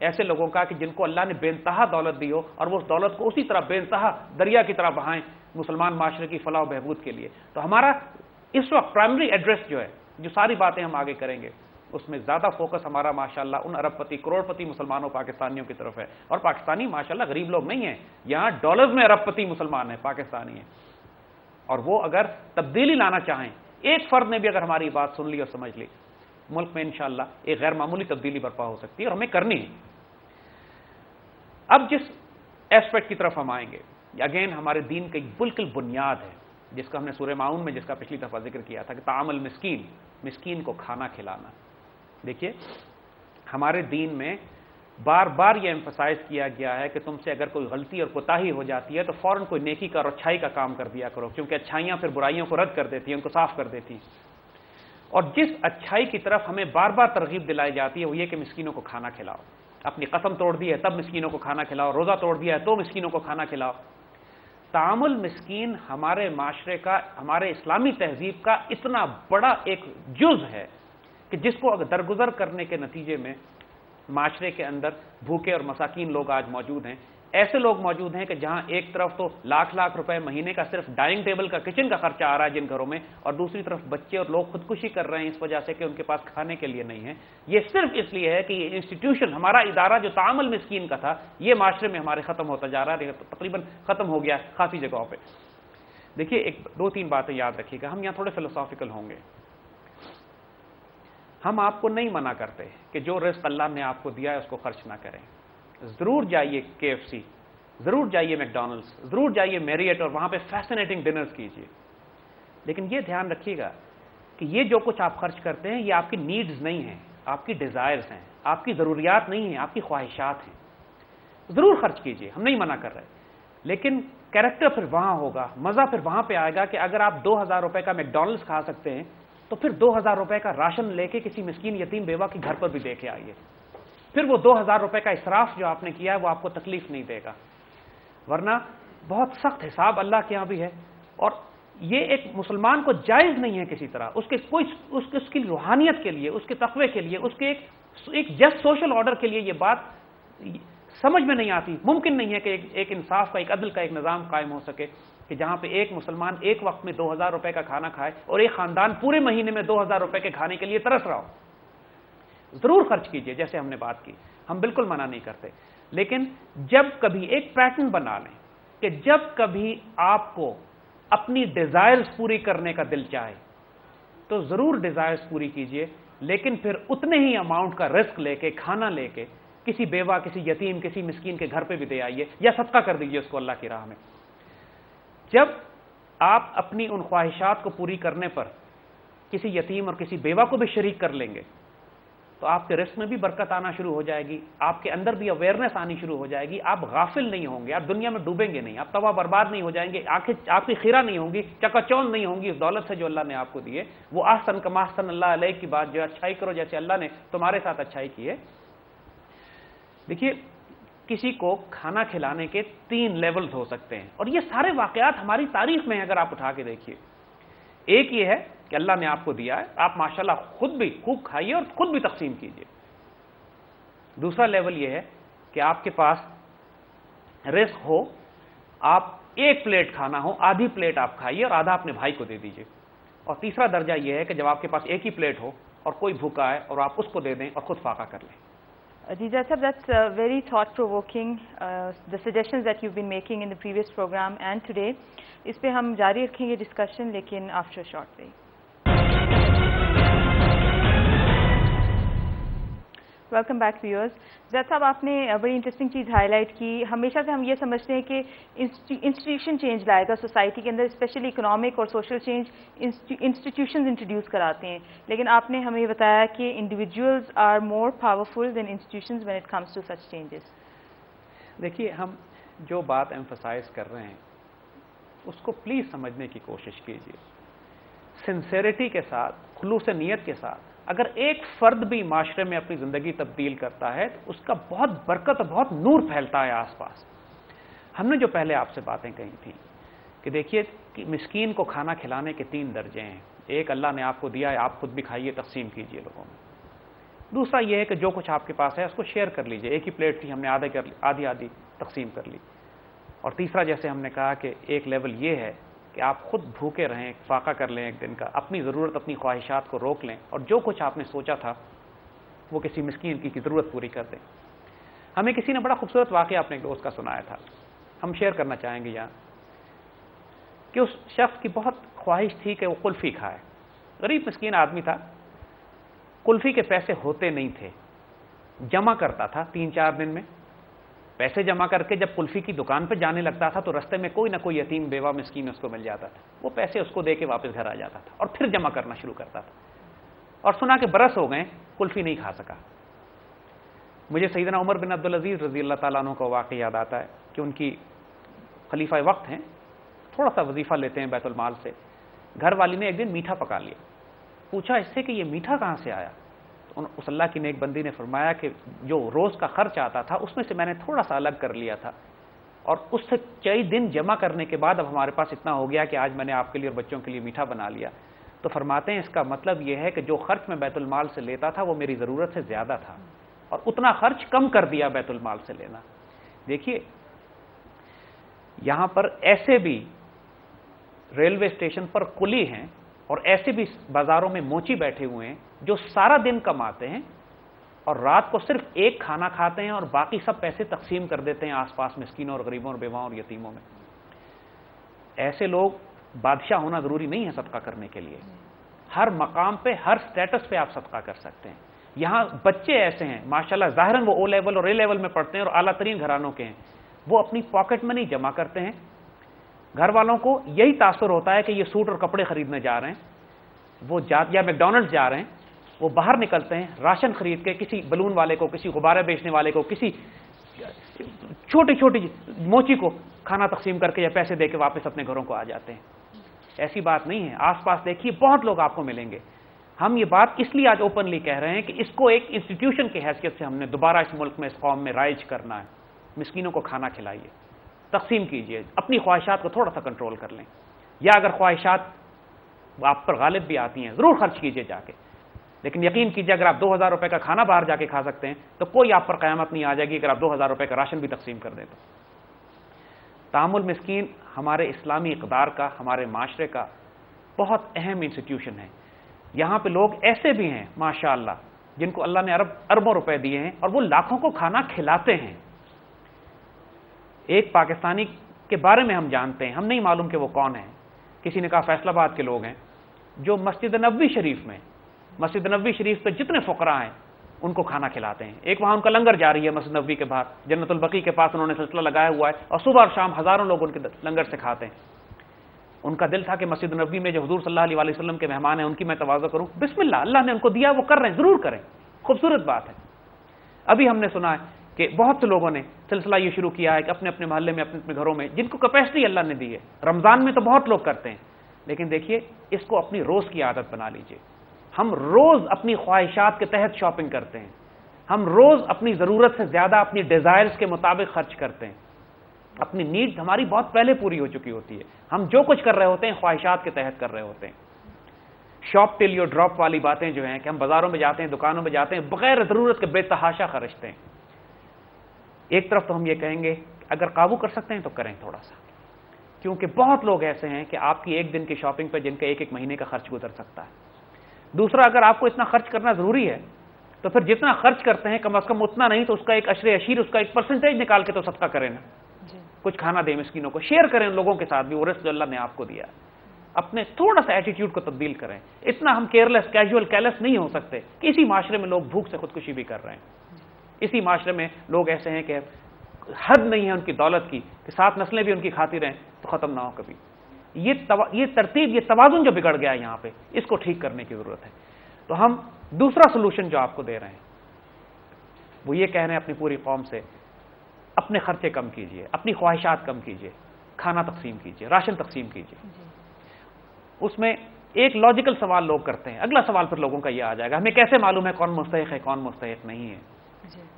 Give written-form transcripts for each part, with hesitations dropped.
ایسے لوگوں کا کہ جن کو اللہ نے بے انتہا دولت دی ہو اور وہ اس دولت کو اسی طرح بے انتہا دریا کی طرح بہائیں مسلمان معاشرے کی فلاح و بہبود کے لیے. تو ہمارا اس وقت پرائمری ایڈریس جو ہے، جو ساری باتیں ہم آگے کریں گے، اس میں زیادہ فوکس ہمارا ماشاءاللہ ان ارب پتی کروڑ پتی مسلمانوں پاکستانیوں کی طرف ہے. اور پاکستانی ماشاءاللہ غریب لوگ نہیں ہیں، یہاں ڈالرز میں ارب پتی مسلمان ہیں، پاکستانی ہیں. اور وہ اگر تبدیلی لانا چاہیں، ایک فرد نے بھی اگر ہماری بات سن لی اور سمجھ لی، ملک میں انشاءاللہ ایک غیر معمولی تبدیلی برپا ہو سکتی ہے اور ہمیں کرنی ہے. اب جس ایسپیکٹ کی طرف ہم آئیں گے، اگین ہمارے دین کی بالکل بنیاد ہے، جس کا ہم نے سورہ معون میں جس کا پچھلی دفعہ ذکر کیا تھا کہ طعام المسکین، مسکین کو کھانا کھلانا. دیکھیے ہمارے دین میں بار بار یہ ایمفسائز کیا گیا ہے کہ تم سے اگر کوئی غلطی اور کوتاہی ہو جاتی ہے تو فوراً کوئی نیکی کا اور اچھائی کا کام کر دیا کرو، کیونکہ اچھائیاں پھر برائیوں کو رد کر دیتی ہیں، ان کو صاف کر دیتی ہیں. اور جس اچھائی کی طرف ہمیں بار بار ترغیب دلائی جاتی ہے وہ یہ کہ مسکینوں کو کھانا کھلاؤ. اپنی قسم توڑ دی ہے تب مسکینوں کو کھانا کھلاؤ، روزہ توڑ دیا ہے تو مسکینوں کو کھانا کھلاؤ. طعام المسکین ہمارے معاشرے کا، ہمارے اسلامی تہذیب کا اتنا بڑا ایک جز ہے کہ جس کو درگزر کرنے کے نتیجے میں معاشرے کے اندر بھوکے اور مساکین لوگ آج موجود ہیں. ایسے لوگ موجود ہیں کہ جہاں ایک طرف تو لاکھ لاکھ روپے مہینے کا صرف ڈائننگ ٹیبل کا، کچن کا خرچہ آ رہا ہے جن گھروں میں، اور دوسری طرف بچے اور لوگ خودکشی کر رہے ہیں اس وجہ سے کہ ان کے پاس کھانے کے لیے نہیں ہے. یہ صرف اس لیے ہے کہ یہ انسٹیٹیوشن، ہمارا ادارہ جو طعام المسکین کا تھا، یہ معاشرے میں ہمارے ختم ہوتا جا رہا ہے، تقریباً ختم ہو گیا خاصی جگہوں پہ. دیکھیے ایک دو تین باتیں یاد رکھیے گا، ہم یہاں تھوڑے فلسافیکل ہوں گے. ہم آپ کو نہیں منع کرتے کہ جو رزق اللہ نے آپ کو دیا ہے اس کو خرچ نہ کریں. ضرور جائیے KFC، ضرور جائیے میکڈونلڈس، ضرور جائیے میریٹ اور وہاں پہ فیسنیٹنگ ڈنرز کیجیے. لیکن یہ دھیان رکھیے گا کہ یہ جو کچھ آپ خرچ کرتے ہیں یہ آپ کی نیڈز نہیں ہیں، آپ کی ڈیزائرز ہیں، آپ کی ضروریات نہیں ہیں، آپ کی خواہشات ہیں. ضرور خرچ کیجیے، ہم نہیں منع کر رہے، لیکن کیریکٹر پھر وہاں ہوگا، مزہ پھر وہاں پہ آئے گا کہ اگر آپ 2000 روپے کا میکڈونلڈس کھا سکتے ہیں تو پھر 2000 روپے کا راشن لے کے کسی مسکین یتیم بیوہ کے گھر پر بھی دے کے آئیے. پھر وہ 2000 روپے کا اسراف جو آپ نے کیا ہے وہ آپ کو تکلیف نہیں دے گا. ورنہ بہت سخت حساب اللہ کے ہاں بھی ہے، اور یہ ایک مسلمان کو جائز نہیں ہے کسی طرح اس کی روحانیت کے لیے، اس کے تقوی کے لیے، اس کے ایک جسٹ سوشل آرڈر کے لیے یہ بات سمجھ میں نہیں آتی. ممکن نہیں ہے کہ ایک انصاف کا، ایک عدل کا ایک نظام قائم ہو سکے کہ جہاں پہ ایک مسلمان ایک وقت میں 2000 روپے کا کھانا کھائے اور ایک خاندان پورے مہینے میں 2000 روپے کے کھانے کے لیے ترس رہا ہو. ضرور خرچ کیجئے جیسے ہم نے بات کی، ہم بالکل منع نہیں کرتے، لیکن جب کبھی ایک پیٹرن بنا لیں کہ جب کبھی آپ کو اپنی ڈیزائرز پوری کرنے کا دل چاہے تو ضرور ڈیزائرز پوری کیجئے، لیکن پھر اتنے ہی اماؤنٹ کا رزق لے کے، کھانا لے کے کسی بیوہ، کسی یتیم، کسی مسکین کے گھر پہ بھی دے آئیے یا صدقہ کر دیجئے اس کو اللہ کی راہ میں. جب آپ اپنی ان خواہشات کو پوری کرنے پر کسی یتیم اور کسی بیوہ کو بھی شریک کر لیں گے تو آپ کے رزق میں بھی برکت آنا شروع ہو جائے گی، آپ کے اندر بھی اویئرنیس آنی شروع ہو جائے گی. آپ غافل نہیں ہوں گے، آپ دنیا میں ڈوبیں گے نہیں، آپ تباہ برباد نہیں ہو جائیں گے، آپ کی خیرہ نہیں ہوں گی، چکا چوند نہیں ہوں گی اس دولت سے جو اللہ نے آپ کو دی ہے. وہ احسن کما احسن اللہ علیہ کی بات جو اچھائی کرو جیسے اللہ نے تمہارے ساتھ اچھائی کی ہے. دیکھیے کسی کو کھانا کھلانے کے 3 لیولز ہو سکتے ہیں، اور یہ سارے واقعات ہماری تاریخ میں اگر آپ اٹھا کے دیکھیے. ایک یہ ہے کہ اللہ نے آپ کو دیا ہے، آپ ماشاءاللہ خود بھی خوب کھائیے اور خود بھی تقسیم کیجیے. دوسرا لیول یہ ہے کہ آپ کے پاس رزق ہو، آپ ایک پلیٹ کھانا ہو، آدھی پلیٹ آپ کھائیے اور آدھا اپنے بھائی کو دے دیجیے. اور تیسرا درجہ یہ ہے کہ جب آپ کے پاس ایک ہی پلیٹ ہو اور کوئی بھوکا ہے اور آپ اس کو دے دیں اور خود فاقہ کر لیں. Jija sir, that's very thought-provoking, the suggestions that you've been making in the previous program and today. اس پہ ہم جاری رکھیں گے ڈسکشن، لیکن after a short break. Welcome back viewers. Zaid sahab آپ نے بڑی انٹرسٹنگ چیز ہائی لائٹ کی. ہمیشہ سے ہم یہ سمجھتے ہیں کہ انسٹیٹیوشن چینج لائے گا سوسائٹی کے اندر، اسپیشلی اکنامک اور سوشل چینج انسٹیٹیوشنز انٹروڈیوس کراتے ہیں، لیکن آپ نے ہمیں بتایا کہ individuals are more powerful than institutions when it comes to such changes. دیکھیے ہم جو بات ایمفسائز کر رہے ہیں اس کو پلیز سمجھنے کی کوشش کیجیے. سنسیریٹی کے ساتھ، خلوص نیت کے ساتھ اگر ایک فرد بھی معاشرے میں اپنی زندگی تبدیل کرتا ہے تو اس کا بہت برکت اور بہت نور پھیلتا ہے آس پاس. ہم نے جو پہلے آپ سے باتیں کہی تھیں کہ دیکھیے کہ مسکین کو کھانا کھلانے کے 3 درجے ہیں. ایک اللہ نے آپ کو دیا ہے، آپ خود بھی کھائیے، تقسیم کیجیے لوگوں میں. دوسرا یہ ہے کہ جو کچھ آپ کے پاس ہے اس کو شیئر کر لیجئے. ایک ہی پلیٹ تھی, ہم نے آدھی آدھی تقسیم کر لی. اور تیسرا جیسے ہم نے کہا کہ ایک لیول یہ ہے کہ آپ خود بھوکے رہیں, فاقہ کر لیں ایک دن کا, اپنی ضرورت اپنی خواہشات کو روک لیں, اور جو کچھ آپ نے سوچا تھا وہ کسی مسکین کی ضرورت پوری کر دیں. ہمیں کسی نے بڑا خوبصورت واقعہ اپنے ایک دوست کا سنایا تھا, ہم شیئر کرنا چاہیں گے یہاں, کہ اس شخص کی بہت خواہش تھی کہ وہ قلفی کھائے. غریب مسکین آدمی تھا, قلفی کے پیسے ہوتے نہیں تھے, جمع کرتا تھا 3-4 دن میں پیسے جمع کر کے. جب قلفی کی دکان پہ جانے لگتا تھا تو رستے میں کوئی نہ کوئی یتیم بیوہ مسکین اس کو مل جاتا تھا, وہ پیسے اس کو دے کے واپس گھر آ جاتا تھا اور پھر جمع کرنا شروع کرتا تھا. اور سنا کہ برس ہو گئے قلفی نہیں کھا سکا. مجھے سیدنا عمر بن عبدالعزیز رضی اللہ تعالیٰ عنہ کا واقعہ یاد آتا ہے کہ ان کی خلیفہ وقت ہیں, تھوڑا سا وظیفہ لیتے ہیں بیت المال سے. گھر والی نے ایک دن میٹھا پکا لیا, پوچھا اس سے کہ یہ میٹھا کہاں سے آیا؟ تو اس اللہ کی نیک بندی نے فرمایا کہ جو روز کا خرچ آتا تھا اس میں سے میں نے تھوڑا سا الگ کر لیا تھا, اور اس سے کئی دن جمع کرنے کے بعد اب ہمارے پاس اتنا ہو گیا کہ آج میں نے آپ کے لیے اور بچوں کے لیے میٹھا بنا لیا. تو فرماتے ہیں اس کا مطلب یہ ہے کہ جو خرچ میں بیت المال سے لیتا تھا وہ میری ضرورت سے زیادہ تھا, اور اتنا خرچ کم کر دیا بیت المال سے لینا. دیکھیے یہاں پر ایسے بھی ریلوے اسٹیشن پر کلی ہیں اور ایسے بھی بازاروں میں موچی بیٹھے ہوئے ہیں جو سارا دن کماتے ہیں اور رات کو صرف ایک کھانا کھاتے ہیں اور باقی سب پیسے تقسیم کر دیتے ہیں آس پاس مسکینوں اور غریبوں اور بیواؤں اور یتیموں میں. ایسے لوگ بادشاہ ہونا ضروری نہیں ہے صدقہ کرنے کے لیے. ہر مقام پہ ہر سٹیٹس پہ آپ صدقہ کر سکتے ہیں. یہاں بچے ایسے ہیں ماشاءاللہ, ظاہراً وہ او لیول اور اے لیول میں پڑھتے ہیں اور اعلیٰ ترین گھرانوں کے ہیں, وہ اپنی پاکٹ منی جمع کرتے ہیں. گھر والوں کو یہی تاثر ہوتا ہے کہ یہ سوٹ اور کپڑے خریدنے جا رہے ہیں, وہ یا میکڈونلڈس جا رہے ہیں, وہ باہر نکلتے ہیں راشن خرید کے کسی بلون والے کو, کسی غبارے بیچنے والے کو, کسی چھوٹی چھوٹی موچی کو کھانا تقسیم کر کے یا پیسے دے کے واپس اپنے گھروں کو آ جاتے ہیں. ایسی بات نہیں ہے, آس پاس دیکھیے بہت لوگ آپ کو ملیں گے. ہم یہ بات اس لیے آج اوپنلی کہہ رہے ہیں کہ اس کو ایک انسٹیٹیوشن کی حیثیت سے ہم نے دوبارہ اس ملک میں اس قوم میں رائج کرنا ہے. مسکینوں کو کھانا کھلائیے, تقسیم کیجئے, اپنی خواہشات کو تھوڑا سا کنٹرول کر لیں, یا اگر خواہشات آپ پر غالب بھی آتی ہیں ضرور خرچ کیجئے جا کے, لیکن یقین کیجئے اگر آپ 2000 روپے کا کھانا باہر جا کے کھا سکتے ہیں تو کوئی آپ پر قیامت نہیں آ جائے گی اگر آپ 2000 روپے کا راشن بھی تقسیم کر دیں تو. تعامل مسکین ہمارے اسلامی اقدار کا, ہمارے معاشرے کا بہت اہم انسٹیٹیوشن ہے. یہاں پہ لوگ ایسے بھی ہیں ماشاءاللہ جن کو اللہ نے اربوں روپے دیے ہیں اور وہ لاکھوں کو کھانا کھلاتے ہیں. ایک پاکستانی کے بارے میں ہم جانتے ہیں, ہم نہیں معلوم کہ وہ کون ہیں, کسی نے کہا فیصل آباد کے لوگ ہیں, جو مسجد نبوی شریف پہ جتنے فقراء ہیں ان کو کھانا کھلاتے ہیں. ایک وہاں ان کا لنگر جاری ہے مسجد نبوی کے باہر, جنت البقیع کے پاس انہوں نے سلسلہ لگایا ہوا ہے اور صبح اور شام ہزاروں لوگ ان کے لنگر سے کھاتے ہیں. ان کا دل تھا کہ مسجد نبوی میں جو حضور صلی اللہ علیہ وسلم کے مہمان ہیں ان کی میں تواضع کروں. بسم اللہ, اللہ نے ان کو دیا, وہ کر رہے ہیں, ضرور کریں, خوبصورت بات ہے. ابھی ہم نے سنا ہے کہ بہت سے لوگوں نے سلسلہ یہ شروع کیا ہے کہ اپنے اپنے محلے میں اپنے اپنے گھروں میں, جن کو کیپیسٹی اللہ نے دی ہے, رمضان میں تو بہت لوگ کرتے ہیں, لیکن دیکھیے اس کو اپنی روز کی عادت بنا لیجئے. ہم روز اپنی خواہشات کے تحت شاپنگ کرتے ہیں, ہم روز اپنی ضرورت سے زیادہ اپنی ڈیزائرز کے مطابق خرچ کرتے ہیں. اپنی نیڈ ہماری بہت پہلے پوری ہو چکی ہوتی ہے, ہم جو کچھ کر رہے ہوتے ہیں خواہشات کے تحت کر رہے ہوتے ہیں. شاپ ٹل یو ڈراپ والی باتیں جو ہیں کہ ہم بازاروں میں جاتے ہیں, دکانوں میں جاتے ہیں, بغیر ضرورت کے بے تحاشا خرچتے ہیں. ایک طرف تو ہم یہ کہیں گے اگر قابو کر سکتے ہیں تو کریں تھوڑا سا, کیونکہ بہت لوگ ایسے ہیں کہ آپ کی ایک دن کی شاپنگ پہ جن کا ایک مہینے کا خرچ گزر سکتا ہے. دوسرا, اگر آپ کو اتنا خرچ کرنا ضروری ہے تو پھر جتنا خرچ کرتے ہیں کم از کم اتنا نہیں تو اس کا ایک عشر عشیر, اس کا ایک پرسنٹیج نکال کے تو صدقہ کریں نا, کچھ کھانا دیں مسکینوں کو, شیئر کریں ان لوگوں کے ساتھ بھی وہ رزق جو اللہ نے آپ کو دیا. اپنے تھوڑا سا ایٹیٹیوڈ کو تبدیل کریں. اتنا ہم کیئرلیس, کیجول, کیلس نہیں ہو سکتے کہ اسی معاشرے میں لوگ بھوک سے خودکشی بھی کر رہے ہیں. اسی معاشرے میں لوگ ایسے ہیں کہ حد نہیں ہے ان کی دولت کی کہ 7 نسلیں بھی ان کی کھاتی رہیں تو ختم نہ ہو کبھی. یہ ترتیب, یہ توازن جو بگڑ گیا ہے یہاں پہ, اس کو ٹھیک کرنے کی ضرورت ہے. تو ہم دوسرا سولوشن جو آپ کو دے رہے ہیں وہ یہ کہہ رہے ہیں اپنی پوری قوم سے اپنے خرچے کم کیجئے, اپنی خواہشات کم کیجئے, کھانا تقسیم کیجئے, راشن تقسیم کیجئے. اس میں ایک لاجیکل سوال لوگ کرتے ہیں, اگلا سوال پھر لوگوں کا یہ آ جائے گا ہمیں کیسے معلوم ہے کون مستحق ہے کون مستحق نہیں ہے.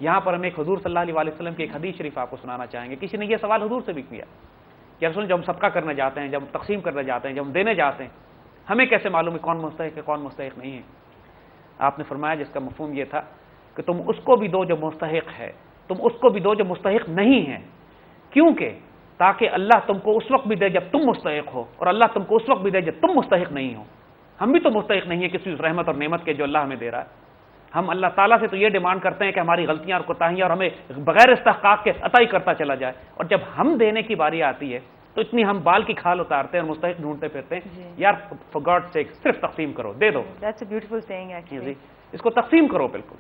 یہاں پر ہم ایک حضور صلی اللہ علیہ وسلم کی ایک حدیث شریف آپ کو سنانا چاہیں گے. کسی نے یہ سوال حضور سے بھی کیا کہ رسول جب ہم صدقہ کرنے جاتے ہیں, جب تقسیم کرنے جاتے ہیں, جب ہم دینے جاتے ہیں, ہمیں کیسے معلوم ہے کون مستحق ہے کون مستحق نہیں ہے. آپ نے فرمایا جس کا مفہوم یہ تھا کہ تم اس کو بھی دو جو مستحق ہے، تم اس کو بھی دو جو مستحق نہیں ہے، کیونکہ تاکہ اللہ تم کو اس وقت بھی دے جب تم مستحق ہو، اور اللہ تم کو اس وقت بھی دے جب تم مستحق نہیں ہو۔ ہم بھی تو مستحق نہیں ہیں کسی رحمت اور نعمت کے جو اللہ ہمیں دے رہا ہے۔ ہم اللہ تعالیٰ سے تو یہ ڈیمانڈ کرتے ہیں کہ ہماری غلطیاں اور کوتاہیاں اور ہمیں بغیر استحقاق کے عطا ہی کرتا چلا جائے، اور جب ہم دینے کی باری آتی ہے تو اتنی ہم بال کی کھال اتارتے ہیں اور مستحق ڈھونڈتے پھرتے ہیں۔ یار فار گاڈ سیک صرف تقسیم کرو، دے دو۔ That's a beautiful saying actually. اس کو تقسیم کرو بالکل،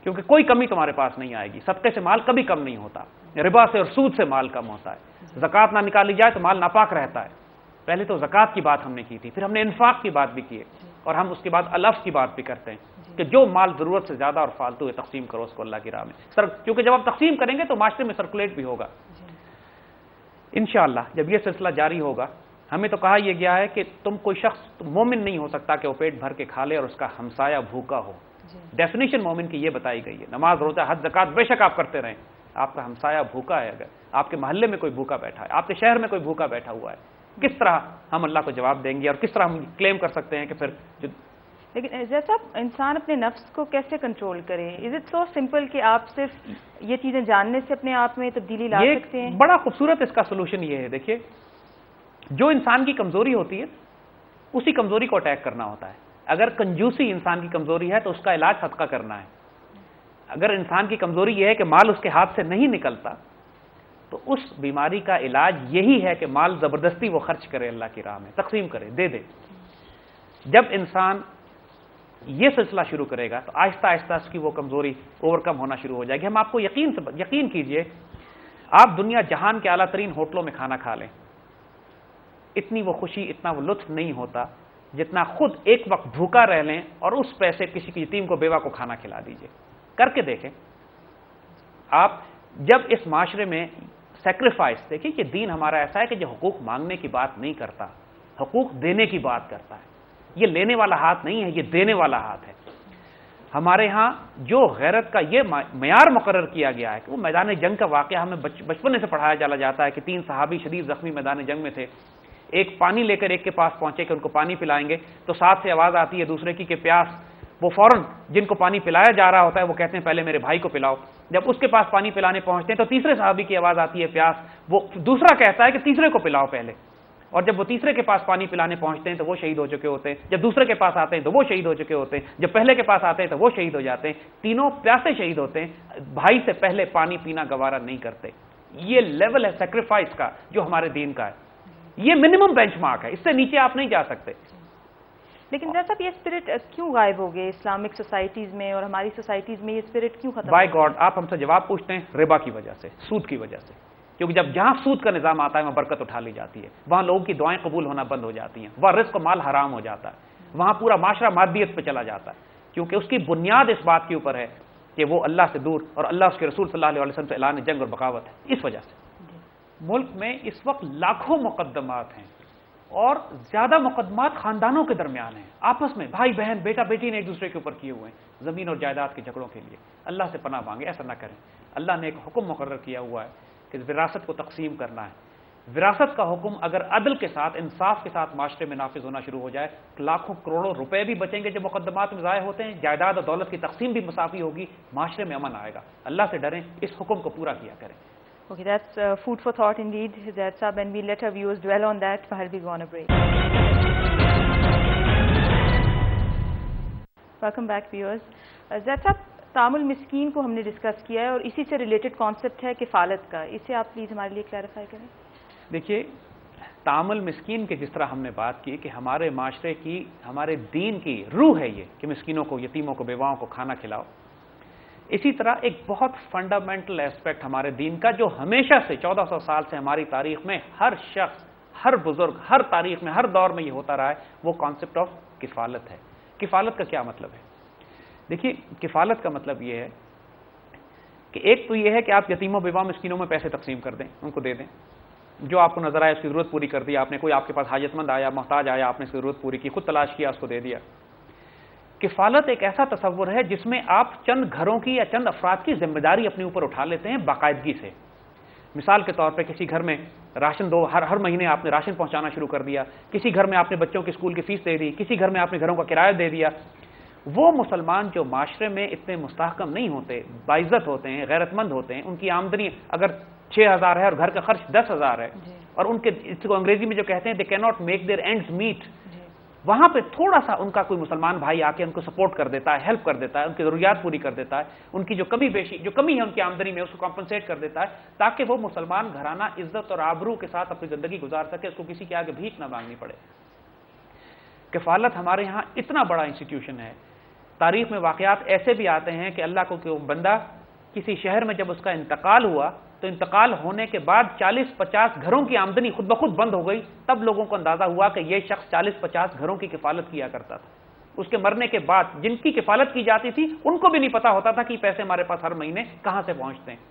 کیونکہ کوئی کمی تمہارے پاس نہیں آئے گی۔ صدقے سے مال کبھی کم نہیں ہوتا، ربا سے اور سود سے مال کم ہوتا ہے۔ زکوٰۃ نہ نکالی جائے تو مال ناپاک رہتا ہے۔ پہلے تو زکوٰۃ کی بات ہم نے کی تھی، پھر ہم نے انفاق کی بات بھی کی ہے، اور ہم اس کے بعد الف کی بات بھی کرتے ہیں کہ جو مال ضرورت سے زیادہ اور فالتو ہے تقسیم کرو اس کو اللہ کی راہ میں، کیونکہ جب آپ تقسیم کریں گے تو معاشرے میں سرکولیٹ بھی ہوگا انشاءاللہ۔ جب یہ سلسلہ جاری ہوگا، ہمیں تو کہا یہ گیا ہے کہ تم کوئی شخص مومن نہیں ہو سکتا کہ وہ پیٹ بھر کے کھا لے اور اس کا ہمسایہ بھوکا ہو۔ ڈیفینیشن مومن کی یہ بتائی گئی ہے، نماز روزہ حج زکوٰۃ بے شک آپ کرتے رہیں، آپ کا ہمسایہ بھوکا ہے، اگر آپ کے محلے میں کوئی بھوکا بیٹھا ہے، آپ کے شہر میں کوئی بھوکا بیٹھا ہوا ہے، کس طرح ہم اللہ کو جواب دیں گے، اور کس طرح ہم کلیم کر سکتے ہیں کہ پھر لیکن جیسا انسان اپنے نفس کو کیسے کنٹرول کرے؟ از اٹ سو سمپل کہ آپ صرف یہ چیزیں جاننے سے اپنے آپ میں تبدیلی لا سکتے ہیں؟ بڑا خوبصورت اس کا سولوشن یہ ہے، دیکھیے جو انسان کی کمزوری ہوتی ہے اسی کمزوری کو اٹیک کرنا ہوتا ہے۔ اگر کنجوسی انسان کی کمزوری ہے تو اس کا علاج صدقہ کرنا ہے۔ اگر انسان کی کمزوری یہ ہے کہ مال اس کے ہاتھ سے نہیں نکلتا تو اس بیماری کا علاج یہی ہے کہ مال زبردستی وہ خرچ کرے، اللہ کی راہ میں تقسیم کرے، دے دے۔ جب انسان یہ سلسلہ شروع کرے گا تو آہستہ آہستہ اس کی وہ کمزوری اوور کم ہونا شروع ہو جائے گی۔ ہم آپ کو یقین کیجئے، آپ دنیا جہان کے اعلیٰ ترین ہوٹلوں میں کھانا کھا لیں، اتنی وہ خوشی، اتنا وہ لطف نہیں ہوتا جتنا خود ایک وقت بھوکا رہ لیں اور اس پیسے کسی کی یتیم کو، بیوہ کو کھانا کھلا دیجئے۔ کر کے دیکھیں آپ، جب اس معاشرے میں سیکریفائس، دیکھیں کہ دین ہمارا ایسا ہے کہ جو حقوق مانگنے کی بات نہیں کرتا، حقوق دینے کی بات کرتا ہے۔ یہ لینے والا ہاتھ نہیں ہے، یہ دینے والا ہاتھ ہے۔ ہمارے ہاں جو غیرت کا یہ معیار مقرر کیا گیا ہے کہ وہ میدان جنگ کا واقعہ ہمیں بچپنے سے پڑھایا چلا جاتا ہے کہ 3 صحابی شدید زخمی میدان جنگ میں تھے، ایک پانی لے کر ایک کے پاس پہنچے کہ ان کو پانی پلائیں گے، تو ساتھ سے آواز آتی ہے دوسرے کی کہ پیاس، وہ فوراً جن کو پانی پلایا جا رہا ہوتا ہے وہ کہتے ہیں پہلے میرے بھائی کو پلاؤ۔ جب اس کے پاس پانی پلانے پہنچتے ہیں تو تیسرے صحابی کی آواز آتی ہے پیاس، وہ دوسرا کہتا ہے کہ تیسرے کو پلاؤ پہلے، اور جب وہ تیسرے کے پاس پانی پلانے پہنچتے ہیں تو وہ شہید ہو چکے ہوتے ہیں، جب دوسرے کے پاس آتے ہیں تو وہ شہید ہو چکے ہوتے ہیں، جب پہلے کے پاس آتے ہیں تو وہ شہید ہو جاتے ہیں، تینوں پیاسے شہید ہوتے ہیں، بھائی سے پہلے پانی پینا گوارا نہیں کرتے۔ یہ لیول ہے سیکریفائس کا جو ہمارے دین کا ہے، یہ منیمم بینچ مارک ہے، اس سے نیچے آپ نہیں جا سکتے۔ لیکن ڈاکٹر صاحب یہ اسپرٹ کیوں غائب ہو گئے اسلامک سوسائٹیز میں، اور ہماری سوسائٹیز میں یہ اسپرٹ کیوں ختم؟ بائی گاڈ آپ ہم سے جواب پوچھتے ہیں، ربا کی وجہ سے، سود کی وجہ سے، کیونکہ جب جہاں سود کا نظام آتا ہے وہاں برکت اٹھا لی جاتی ہے، وہاں لوگوں کی دعائیں قبول ہونا بند ہو جاتی ہیں، وہاں رزق و مال حرام ہو جاتا ہے، وہاں پورا معاشرہ مادیت پہ چلا جاتا ہے، کیونکہ اس کی بنیاد اس بات کے اوپر ہے کہ وہ اللہ سے دور اور اللہ اس کے رسول صلی اللہ علیہ وسلم سے اعلان جنگ اور بغاوت ہے۔ اس وجہ سے ملک میں اس وقت لاکھوں مقدمات ہیں، اور زیادہ مقدمات خاندانوں کے درمیان ہیں، آپس میں بھائی بہن، بیٹا بیٹی نے ایک دوسرے کے اوپر کیے ہوئے ہیں زمین اور جائیداد کے جھگڑوں کے لیے۔ اللہ سے پناہ مانگے ایسا نہ کریں۔ اللہ نے ایک حکم مقرر کیا ہوا ہے کہ وراثت کو تقسیم کرنا ہے۔ وراثت کا حکم اگر عدل کے ساتھ، انصاف کے ساتھ معاشرے میں نافذ ہونا شروع ہو جائے، لاکھوں کروڑوں روپے بھی بچیں گے جو مقدمات میں ضائع ہوتے ہیں، جائیداد اور دولت کی تقسیم بھی مساوی ہوگی، معاشرے میں امن آئے گا۔ اللہ سے ڈریں، اس حکم کو پورا کیا کریں۔ Okay, that's food for thought indeed, Zaid Saab, and we'll let our viewers dwell on that while we go on a break. Welcome back viewers. Zaid Saab, تعامل مسکین کو ہم نے ڈسکس کیا ہے اور اسی سے ریلیٹڈ کانسیپٹ ہے کفالت کا، اسے آپ پلیز ہمارے لیے کلیریفائی کریں۔ دیکھیے تعامل مسکین کے جس طرح ہم نے بات کی کہ ہمارے معاشرے کی، ہمارے دین کی روح ہے یہ کہ مسکینوں کو، یتیموں کو، بیواؤں کو کھانا کھلاؤ، اسی طرح ایک بہت فنڈامنٹل ایسپیکٹ ہمارے دین کا جو ہمیشہ سے 1400 سال سے ہماری تاریخ میں ہر شخص، ہر بزرگ، ہر تاریخ میں، ہر دور میں یہ ہوتا رہا ہے، وہ کانسیپٹ آف کفالت ہے۔ کفالت کا کیا مطلب ہے؟ دیکھیے کفالت کا مطلب یہ ہے کہ ایک تو یہ ہے کہ آپ یتیموں، بیواؤں، مسکینوں میں پیسے تقسیم کر دیں، ان کو دے دیں، جو آپ کو نظر آیا اس کی ضرورت پوری کر دی آپ نے، کوئی آپ کے پاس حاجت مند آیا، محتاج آیا، آپ نے اس کی ضرورت پوری کی، خود تلاش کیا، اس کو دے دیا۔ کفالت ایک ایسا تصور ہے جس میں آپ چند گھروں کی یا چند افراد کی ذمہ داری اپنے اوپر اٹھا لیتے ہیں باقاعدگی سے۔ مثال کے طور پہ کسی گھر میں راشن ہر مہینے آپ نے راشن پہنچانا شروع کر دیا، کسی گھر میں آپ نے بچوں کی اسکول کی فیس دے دی، کسی گھر میں آپ نے گھروں کا کرایہ دے دیا، وہ مسلمان جو معاشرے میں اتنے مستحکم نہیں ہوتے، باعزت ہوتے ہیں، غیرت مند ہوتے ہیں، ان کی آمدنی اگر 6,000 ہے اور گھر کا خرچ 10,000 ہے، اور ان کے اس کو انگریزی میں جو کہتے ہیں دے کی not make their ends meet, وہاں پہ تھوڑا سا ان کا کوئی مسلمان بھائی آ کے ان کو سپورٹ کر دیتا ہے، ہیلپ کر دیتا ہے، ان کی ضروریات پوری کر دیتا ہے، ان کی جو کمی ہے ان کی آمدنی میں اس کو کمپنسیٹ کر دیتا ہے، تاکہ وہ مسلمان گھرانہ عزت اور آبرو کے ساتھ اپنی زندگی گزار سکے، اس کو کسی کے آگے بھیک نہ مانگنی پڑے۔ کفالت ہمارے یہاں اتنا بڑا انسٹیٹیوشن ہے، تاریخ میں واقعات ایسے بھی آتے ہیں کہ اللہ کو کہ وہ بندہ کسی شہر میں جب اس کا انتقال ہوا تو انتقال ہونے کے بعد 40-50 گھروں کی آمدنی خود بخود بند ہو گئی، تب لوگوں کو اندازہ ہوا کہ یہ شخص 40-50 گھروں کی کفالت کیا کرتا تھا۔ اس کے مرنے کے بعد جن کی کفالت کی جاتی تھی ان کو بھی نہیں پتا ہوتا تھا کہ پیسے ہمارے پاس ہر مہینے کہاں سے پہنچتے ہیں۔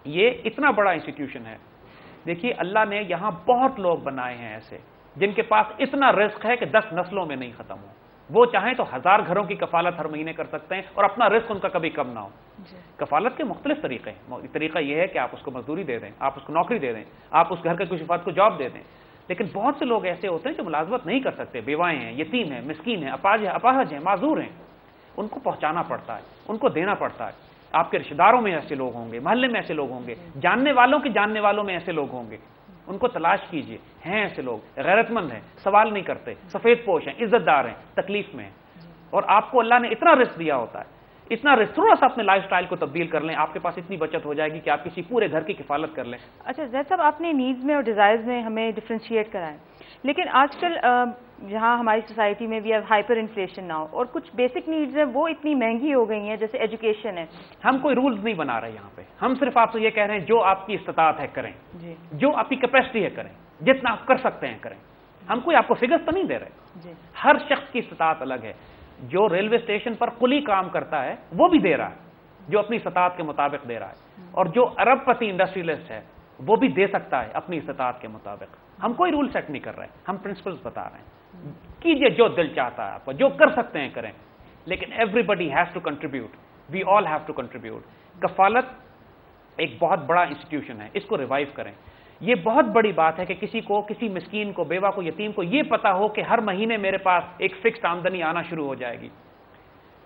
یہ اتنا بڑا انسٹیٹیوشن ہے۔ دیکھیے اللہ نے یہاں بہت لوگ بنائے ہیں ایسے جن کے پاس اتنا رزق ہے کہ 10 نسلوں میں نہیں ختم ہو، وہ چاہیں تو 1000 گھروں کی کفالت ہر مہینے کر سکتے ہیں اور اپنا رزق ان کا کبھی کم نہ ہو۔ کفالت کے مختلف طریقے ہیں۔ طریقہ یہ ہے کہ آپ اس کو مزدوری دے دیں، آپ اس کو نوکری دے دیں، آپ اس گھر کے کچھ افراد کو جاب دے دیں، لیکن بہت سے لوگ ایسے ہوتے ہیں جو ملازمت نہیں کر سکتے، بیوائیں ہیں، یتیم ہیں، مسکین ہیں، اپاہج ہیں، معذور ہیں، ان کو پہنچانا پڑتا ہے، ان کو دینا پڑتا ہے۔ آپ کے رشتہ داروں میں ایسے لوگ ہوں گے، محلے میں ایسے لوگ ہوں گے، جاننے والوں کے جاننے والوں میں ایسے لوگ ہوں گے، ان کو تلاش کیجئے۔ ہیں ایسے لوگ، غیرت مند ہیں، سوال نہیں کرتے، سفید پوش ہیں، عزت دار ہیں، تکلیف میں ہیں، اور آپ کو اللہ نے اتنا رزق دیا ہوتا ہے، اتنا رزق، تھوڑا سا اپنے لائف سٹائل کو تبدیل کر لیں، آپ کے پاس اتنی بچت ہو جائے گی کہ آپ کسی پورے گھر کی کفالت کر لیں۔ اچھا زید صاحب، آپ نے نیڈز میں اور ڈیزائرز میں ہمیں ڈفرینشیٹ کرائے، لیکن آج کل جہاں ہماری سوسائٹی میں بھی اب ہائپر انفلیشن نہ ہو اور کچھ بیسک نیڈز ہیں وہ اتنی مہنگی ہو گئی ہیں، جیسے ایجوکیشن ہے۔ ہم کوئی رولز نہیں بنا رہے یہاں پہ، ہم صرف آپ سے یہ کہہ رہے ہیں جو آپ کی استطاعت ہے کریں، جو آپ کی کیپیسٹی ہے کریں، جتنا آپ کر سکتے ہیں کریں۔ ہم کوئی آپ کو فگرز تو نہیں دے رہے، ہر شخص کی استطاعت الگ ہے۔ جو ریلوے اسٹیشن پر قلی کام کرتا ہے وہ بھی دے رہا ہے، جو اپنی استطاعت کے مطابق دے رہا ہے، اور جو ارب پتی انڈسٹریلسٹ ہے وہ بھی دے سکتا ہے اپنی استطاعت کے مطابق۔ ہم کوئی رول سیٹ نہیں کر رہے، ہم پرنسپلز بتا رہے ہیں، کیجئے جو دل چاہتا ہے آپ کو، جو کر سکتے ہیں کریں، لیکن everybody has to contribute, we all have to contribute. کفالت ایک بہت بڑا انسٹیٹیوشن ہے، اس کو ریوائیو کریں۔ یہ بہت بڑی بات ہے کہ کسی کو، کسی مسکین کو، بیوہ کو، یتیم کو یہ پتا ہو کہ ہر مہینے میرے پاس ایک فکسڈ آمدنی آنا شروع ہو جائے گی۔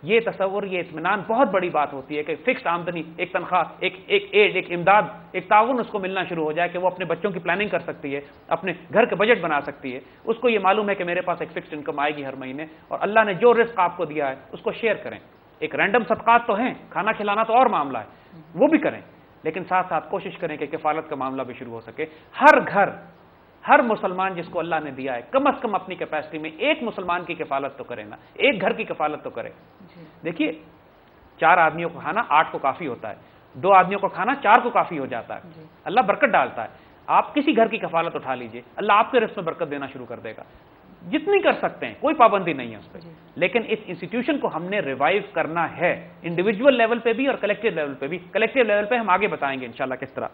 یہ تصور، یہ اطمینان بہت بڑی بات ہوتی ہے کہ فکسڈ آمدنی، ایک تنخواہ، ایک امداد، ایک تعاون اس کو ملنا شروع ہو جائے کہ وہ اپنے بچوں کی پلاننگ کر سکتی ہے، اپنے گھر کے بجٹ بنا سکتی ہے۔ اس کو یہ معلوم ہے کہ میرے پاس ایک فکسڈ انکم آئے گی ہر مہینے، اور اللہ نے جو رزق آپ کو دیا ہے اس کو شیئر کریں۔ ایک رینڈم صدقات تو ہیں، کھانا کھلانا تو اور معاملہ ہے، وہ بھی کریں، لیکن ساتھ ساتھ کوشش کریں کہ کفالت کا معاملہ بھی شروع ہو سکے۔ ہر گھر، ہر مسلمان جس کو اللہ نے دیا ہے، کم از کم اپنی کیپیسٹی میں ایک مسلمان کی کفالت تو کرے نا، ایک گھر کی کفالت تو کرے۔ دیکھیے 4 آدمیوں کو کھانا 8 کو کافی ہوتا ہے، 2 آدمیوں کو کھانا 4 کو کافی ہو جاتا ہے۔ اللہ برکت ڈالتا ہے۔ آپ کسی گھر کی کفالت اٹھا لیجئے، اللہ آپ کے رزق میں برکت دینا شروع کر دے گا، جتنی کر سکتے ہیں، کوئی پابندی نہیں ہے اس پہ۔ لیکن اس انسٹیٹیوشن کو ہم نے ریوائیو کرنا ہے، انڈیویجول لیول پہ بھی اور کلیکٹیو لیول پہ بھی۔ کلیکٹیو لیول پہ ہم آگے بتائیں گے انشاءاللہ کس طرح۔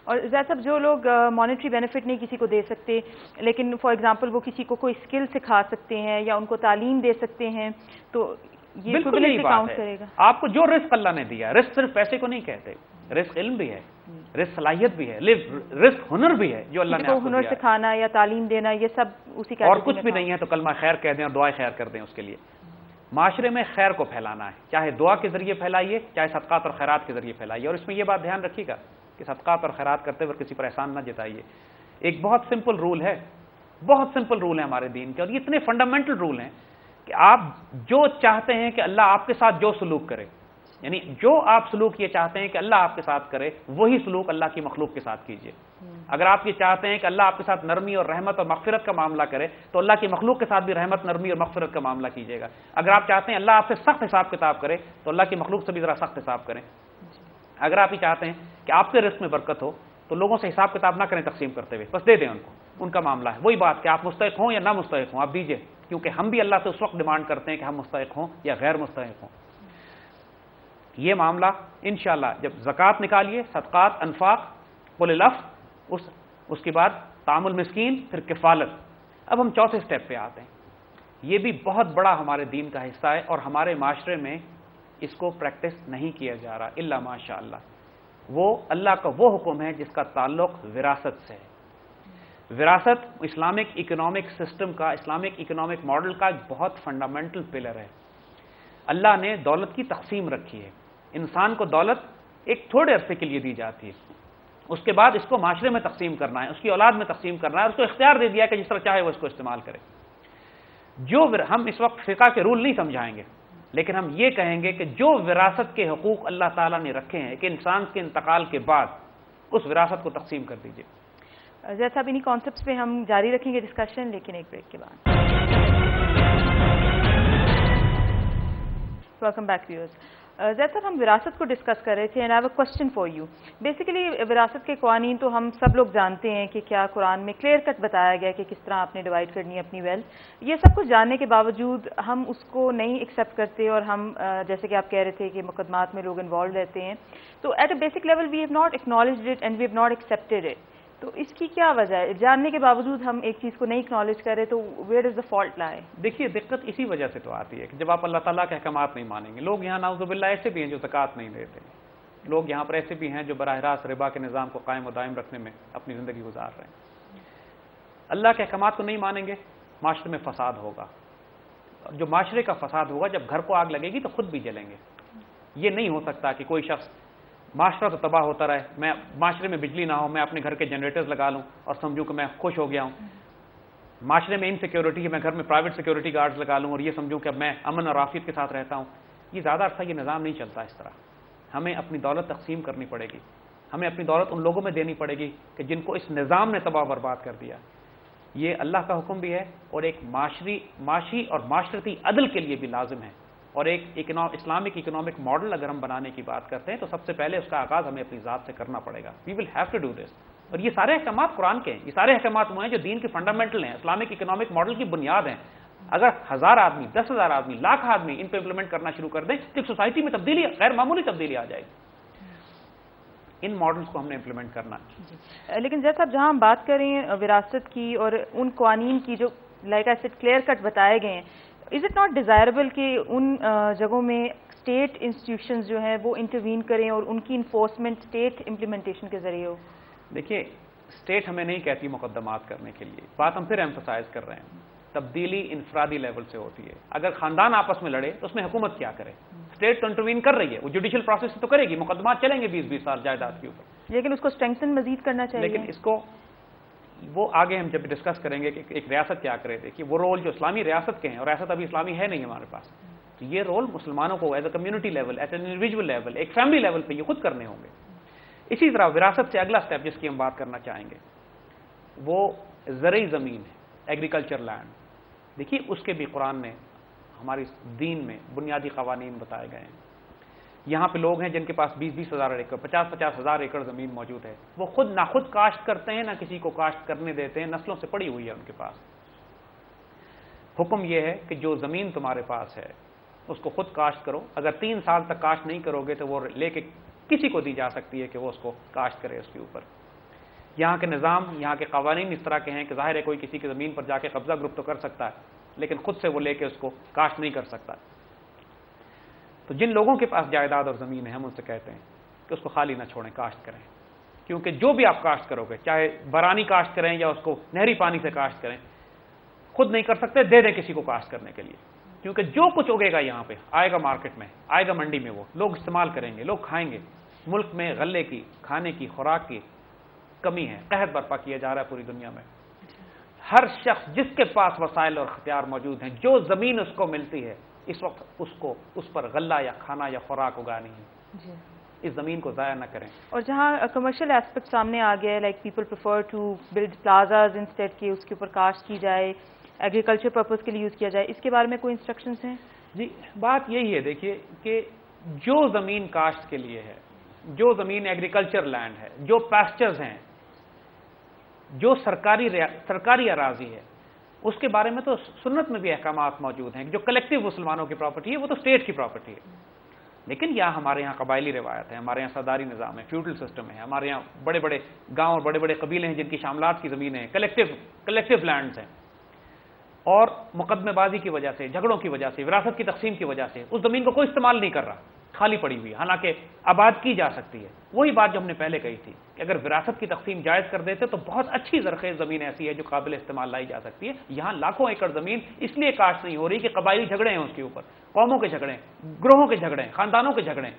اور زید صاحب، جو لوگ مانیٹری بینیفٹ نہیں کسی کو دے سکتے، لیکن فار ایگزامپل وہ کسی کو کوئی اسکل سکھا سکتے ہیں یا ان کو تعلیم دے سکتے ہیں، تو یہ بالکل یہی بات ہے۔ آپ کو جو رزق اللہ نے دیا، رزق صرف پیسے کو نہیں کہتے، رزق علم بھی ہے، رزق صلاحیت بھی ہے، رزق ہنر بھی ہے جو اللہ نے آپ کو ہنر سکھانا یا تعلیم دینا، یہ سب اسی کا، اور کچھ بھی نہیں ہے تو کلمہ خیر کہہ دیں اور دعائے خیر کر دیں اس کے لیے۔ معاشرے میں خیر کو پھیلانا ہے، چاہے دعا کے ذریعے پھیلائیے، چاہے صدقات اور خیرات کے ذریعے پھیلائیے، اور اس میں یہ بات دھیان رکھیے گا کہ صدقات اور خیرات کرتے ہوئے کسی پر احسان نہ جتائیے۔ ایک بہت سمپل رول ہے، بہت سمپل رول ہے ہمارے دین کے، اور یہ اتنے فنڈامنٹل رول ہیں کہ آپ جو چاہتے ہیں کہ اللہ آپ کے ساتھ جو سلوک کرے، یعنی جو آپ سلوک یہ چاہتے ہیں کہ اللہ آپ کے ساتھ کرے، وہی سلوک اللہ کی مخلوق کے ساتھ کیجیے۔ اگر آپ یہ چاہتے ہیں کہ اللہ آپ کے ساتھ نرمی اور رحمت اور مغفرت کا معاملہ کرے تو اللہ کی مخلوق کے ساتھ بھی رحمت، نرمی اور مغفرت کا معاملہ کیجیے گا۔ اگر آپ چاہتے ہیں اللہ آپ سے سخت حساب کتاب کرے تو اللہ کی مخلوق سے بھی ذرا سخت حساب کریں۔ اگر آپ یہ چاہتے ہیں کہ آپ کے رزق میں برکت ہو تو لوگوں سے حساب کتاب نہ کریں تقسیم کرتے ہوئے، بس دے دیں ان کو، ان کا معاملہ ہے۔ وہی بات کہ آپ مستحق ہوں یا نہ مستحق ہوں، آپ دیجئے، کیونکہ ہم بھی اللہ سے اس وقت ڈیمانڈ کرتے ہیں کہ ہم مستحق ہوں یا غیر مستحق ہوں۔ یہ معاملہ انشاءاللہ جب زکوٰۃ نکالیے، صدقات، انفاق، قول العفو، اس کے بعد طعام المسکین، پھر کفالت۔ اب ہم چوتھے سٹیپ پہ آتے ہیں۔ یہ بھی بہت بڑا ہمارے دین کا حصہ ہے اور ہمارے معاشرے میں اس کو پریکٹس نہیں کیا جا رہا الا ماشاء اللہ۔ وہ اللہ کا وہ حکم ہے جس کا تعلق وراثت سے ہے۔ وراثت اسلامک اکنامک سسٹم کا، اسلامک اکنامک ماڈل کا ایک بہت فنڈامنٹل پلر ہے. اللہ نے دولت کی تقسیم رکھی ہے. انسان کو دولت ایک تھوڑے عرصے کے لیے دی جاتی ہے، اس کے بعد اس کو معاشرے میں تقسیم کرنا ہے، اس کی اولاد میں تقسیم کرنا ہے، اور اس کو اختیار دے دیا کہ جس طرح چاہے وہ اس کو استعمال کرے. ہم اس وقت فقہ کے رول نہیں سمجھائیں گے، لیکن ہم یہ کہیں گے کہ جو وراثت کے حقوق اللہ تعالیٰ نے رکھے ہیں کہ انسان کے انتقال کے بعد اس وراثت کو تقسیم کر دیجیے. جیسا اب انہی کانسیپٹس پہ ہم جاری رکھیں گے ڈسکشن، لیکن ایک بریک کے بعد. Welcome back viewers. زید صاحب، ہم وراثت کو ڈسکس کر رہے تھے and I have a question for you. Basically وراثت کے قوانین تو ہم سب لوگ جانتے ہیں کہ کیا قرآن میں کلیئر کٹ بتایا گیا کہ کس طرح آپ نے ڈیوائڈ کرنی ہے اپنی ویلتھ. یہ سب کچھ جاننے کے باوجود ہم اس کو نہیں ایکسیپٹ کرتے، اور ہم جیسے کہ آپ کہہ رہے تھے کہ مقدمات میں لوگ انوالو رہتے ہیں. تو at a basic level we have not acknowledged it and we have not accepted it. تو اس کی کیا وجہ ہے؟ جاننے کے باوجود ہم ایک چیز کو نہیں اکنالج کریں تو ویئر از دا فالٹ لائے؟ دیکھیے، دقت اسی وجہ سے تو آتی ہے کہ جب آپ اللہ تعالیٰ کے احکامات نہیں مانیں گے. لوگ یہاں نعوذ باللہ ایسے بھی ہیں جو زکوٰۃ نہیں دیتے، لوگ یہاں پر ایسے بھی ہیں جو براہ راست ربا کے نظام کو قائم و دائم رکھنے میں اپنی زندگی گزار رہے ہیں. اللہ کے احکامات کو نہیں مانیں گے، معاشرے میں فساد ہوگا. جو معاشرے کا فساد ہوگا، جب گھر کو آگ لگے گی تو خود بھی جلیں گے. یہ نہیں ہو سکتا کہ کوئی شخص معاشرہ تو تباہ ہوتا رہے، میں معاشرے میں بجلی نہ ہو، میں اپنے گھر کے جنریٹرز لگا لوں اور سمجھوں کہ میں خوش ہو گیا ہوں. معاشرے میں انسیکیورٹی ہے، میں گھر میں پرائیویٹ سیکیورٹی گارڈز لگا لوں اور یہ سمجھوں کہ اب میں امن اور عافیت کے ساتھ رہتا ہوں. یہ زیادہ عرصہ یہ نظام نہیں چلتا اس طرح. ہمیں اپنی دولت تقسیم کرنی پڑے گی. ہمیں اپنی دولت ان لوگوں میں دینی پڑے گی کہ جن کو اس نظام نے تباہ برباد کر دیا. یہ اللہ کا حکم بھی ہے اور ایک معاشی اور معاشرتی عدل کے لیے بھی لازم ہے. اور ایک اسلامک اکنامک ماڈل اگر ہم بنانے کی بات کرتے ہیں تو سب سے پہلے اس کا آغاز ہمیں اپنی ذات سے کرنا پڑے گا. We will have to do this. اور یہ سارے احکامات قرآن کے ہیں، یہ سارے احکامات وہ ہیں جو دین کے فنڈامنٹل ہیں، اسلامک اکنامک ماڈل کی بنیاد ہیں. اگر 1000 آدمی، 10,000 آدمی، لاکھ آدمی ان پہ امپلیمنٹ کرنا شروع کر دیں تو ایک سوسائٹی میں تبدیلی، غیر معمولی تبدیلی آ جائے گی. ان ماڈلز کو ہم نے امپلیمنٹ کرنا ہے. لیکن جیسا جہاں ہم بات کریں وراثت کی اور ان قوانین کی جو like I said clear cut بتائے گئے ہیں، از اٹ ناٹ ڈیزائربل کہ ان جگہوں میں اسٹیٹ انسٹیٹیوشنز جو ہیں وہ انٹروین کریں اور ان کی انفورسمنٹ اسٹیٹ امپلیمنٹیشن کے ذریعے ہو؟ دیکھیے، اسٹیٹ ہمیں نہیں کہتی مقدمات کرنے کے لیے. بات ہم پھر ایمفسائز کر رہے ہیں، تبدیلی انفرادی لیول سے ہوتی ہے. اگر خاندان آپس میں لڑے تو اس میں حکومت کیا کرے؟ اسٹیٹ تو انٹروین کر رہی ہے، وہ جوڈیشل پروسیس تو کرے گی، مقدمات چلیں گے 20-20 سال جائیداد کے اوپر. لیکن اس کو اسٹرینگتھن مزید کرنا چاہیے. لیکن اس کو وہ آگے ہم جب ڈسکس کریں گے کہ ایک ریاست کیا کرے. دیکھیے، وہ رول جو اسلامی ریاست کے ہیں، اور ریاست ابھی اسلامی ہے نہیں ہمارے پاس، تو یہ رول مسلمانوں کو as a community level, as an individual level, ایک فیملی لیول پہ یہ خود کرنے ہوں گے. اسی طرح وراثت سے اگلا اسٹیپ جس کی ہم بات کرنا چاہیں گے وہ زرعی زمین ہے، ایگریکلچر لینڈ. دیکھیے، اس کے بھی قرآن نے ہماری دین میں بنیادی قوانین بتائے گئے ہیں. یہاں پہ لوگ ہیں جن کے پاس 20-20 ہزار ایکڑ، 50-50 ہزار ایکڑ زمین موجود ہے. وہ خود نہ خود کاشت کرتے ہیں، نہ کسی کو کاشت کرنے دیتے ہیں، نسلوں سے پڑی ہوئی ہے ان کے پاس. حکم یہ ہے کہ جو زمین تمہارے پاس ہے اس کو خود کاشت کرو. اگر 3 سال تک کاشت نہیں کرو گے تو وہ لے کے کسی کو دی جا سکتی ہے کہ وہ اس کو کاشت کرے. اس کے اوپر یہاں کے نظام، یہاں کے قوانین اس طرح کے ہیں کہ ظاہر ہے کوئی کسی کی زمین پر جا کے قبضہ گرفت تو کر سکتا ہے، لیکن خود سے وہ لے کے اس کو کاشت نہیں کر سکتا. تو جن لوگوں کے پاس جائیداد اور زمین ہے، ہم ان سے کہتے ہیں کہ اس کو خالی نہ چھوڑیں، کاشت کریں. کیونکہ جو بھی آپ کاشت کرو گے، چاہے برانی کاشت کریں یا اس کو نہری پانی سے کاشت کریں، خود نہیں کر سکتے، دے دیں کسی کو کاشت کرنے کے لیے. کیونکہ جو کچھ اگے گا یہاں پہ آئے گا مارکیٹ میں، آئے گا منڈی میں، وہ لوگ استعمال کریں گے، لوگ کھائیں گے. ملک میں غلے کی، کھانے کی، خوراک کی کمی ہے، قحط برپا کیا جا رہا ہے پوری دنیا میں. ہر شخص جس کے پاس وسائل اور اختیار موجود ہیں، جو زمین اس کو ملتی ہے، اس وقت اس پر غلہ یا کھانا یا خوراک اگانی ہے. اس زمین کو ضائع نہ کریں. اور جہاں کمرشل ایسپیکٹ سامنے آ گیا ہے، like people prefer to build plazas instead کہ اس کے اوپر کاشت کی جائے، ایگریکلچر پرپز کے لیے یوز کیا جائے، اس کے بارے میں کوئی انسٹرکشنز ہیں؟ جی، بات یہی ہے. دیکھیے کہ جو زمین کاشت کے لیے ہے، جو زمین ایگریکلچر لینڈ ہے، جو پیسچرز ہیں، جو سرکاری اراضی ہے، اس کے بارے میں تو سنت میں بھی احکامات موجود ہیں. جو کلیکٹیو مسلمانوں کی پراپرٹی ہے وہ تو اسٹیٹ کی پراپرٹی ہے. لیکن یہاں ہمارے یہاں قبائلی روایت ہے، ہمارے یہاں سرداری نظام ہے، فیوڈل سسٹم ہے. ہمارے یہاں بڑے بڑے گاؤں اور بڑے بڑے قبیلے ہیں جن کی شاملات کی زمینیں ہیں، کلیکٹیو لینڈز ہیں. اور مقدمے بازی کی وجہ سے، جھگڑوں کی وجہ سے، وراثت کی تقسیم کی وجہ سے اس زمین کو کوئی استعمال نہیں کر رہا. خالی پڑی ہوئی ہے، حالانکہ آباد کی جا سکتی ہے۔ وہی بات جو ہم نے پہلے کہی تھی کہ اگر وراثت کی تقسیم جائز کر دیتے تو بہت اچھی زرخیز زمین ایسی ہے جو قابل استعمال لائی جا سکتی ہے۔ یہاں لاکھوں ایکڑ زمین اس لیے کاشت نہیں ہو رہی کہ قبائلی جھگڑے ہیں اس کے اوپر، قوموں کے جھگڑے ہیں، گروہوں کے جھگڑے ہیں، خاندانوں کے جھگڑے ہیں۔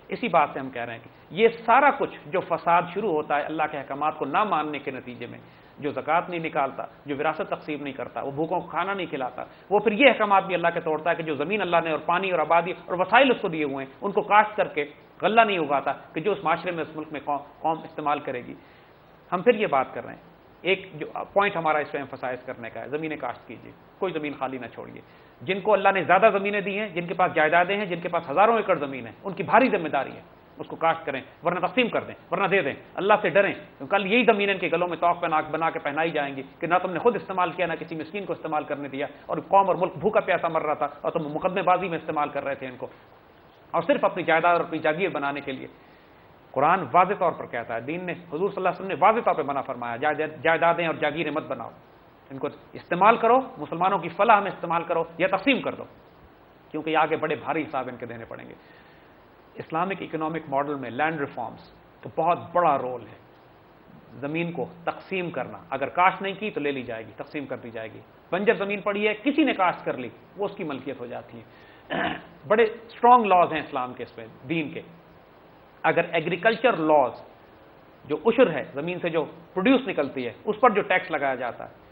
اسی بات سے ہم کہہ رہے ہیں کہ یہ سارا کچھ جو فساد شروع ہوتا ہے اللہ کے احکامات کو نہ ماننے کے نتیجے میں، جو زکوٰۃ نہیں نکالتا، جو وراثت تقسیم نہیں کرتا، وہ بھوکوں کو کھانا نہیں کھلاتا، وہ پھر یہ احکامات بھی اللہ کے توڑتا ہے کہ جو زمین اللہ نے اور پانی اور آبادی اور وسائل اس کو دیے ہوئے ہیں ان کو کاشت کر کے غلہ نہیں اگاتا کہ جو اس معاشرے میں اس ملک میں قوم استعمال کرے گی۔ ہم پھر یہ بات کر رہے ہیں، ایک جو پوائنٹ ہمارا اس پہ ایمفسائز کرنے کا ہے، زمینیں کاشت کیجیے، کوئی زمین خالی نہ چھوڑیے۔ جن کو اللہ نے زیادہ زمینیں دی ہیں، جن کے پاس جائیدادیں ہیں، جن کے پاس ہزاروں ایکڑ زمین ہے، ان کی بھاری ذمہ داری ہے، اس کو کاشت کریں، ورنہ تقسیم کر دیں، ورنہ دے دیں۔ اللہ سے ڈریں، کل یہی زمین ان کے گلوں میں توق بنا کے پہنائی جائیں گی کہ نہ تم نے خود استعمال کیا، نہ کسی مسکین کو استعمال کرنے دیا، اور قوم اور ملک بھوکا پیاسا مر رہا تھا اور تم مقدمے بازی میں استعمال کر رہے تھے ان کو، اور صرف اپنی جائیداد اور اپنی جاگیر بنانے کے لیے۔ قرآن واضح طور پر کہتا ہے، دین نے، حضور صلی اللہ علیہ وسلم نے واضح طور پہ منع فرمایا، جائیدادیں اور جاگیریں مت بناؤ، ان کو استعمال کرو، مسلمانوں کی فلاح میں استعمال کرو یا تقسیم کر دو، کیونکہ یہ آگے بڑے بھاری حساب ان کے دینے پڑیں گے۔ اسلامک اکنامک ماڈل میں لینڈ ریفارمز تو بہت بڑا رول ہے، زمین کو تقسیم کرنا، اگر کاشت نہیں کی تو لے لی جائے گی، تقسیم کر دی جائے گی۔ بنجر زمین پڑی ہے، کسی نے کاشت کر لی، وہ اس کی ملکیت ہو جاتی ہے۔ بڑے اسٹرانگ لاز ہیں اسلام کے، اس میں دین کے۔ اگر ایگریکلچر لاز، جو عشر ہے زمین سے جو پروڈیوس نکلتی ہے اس پر جو ٹیکس لگایا جاتا ہے،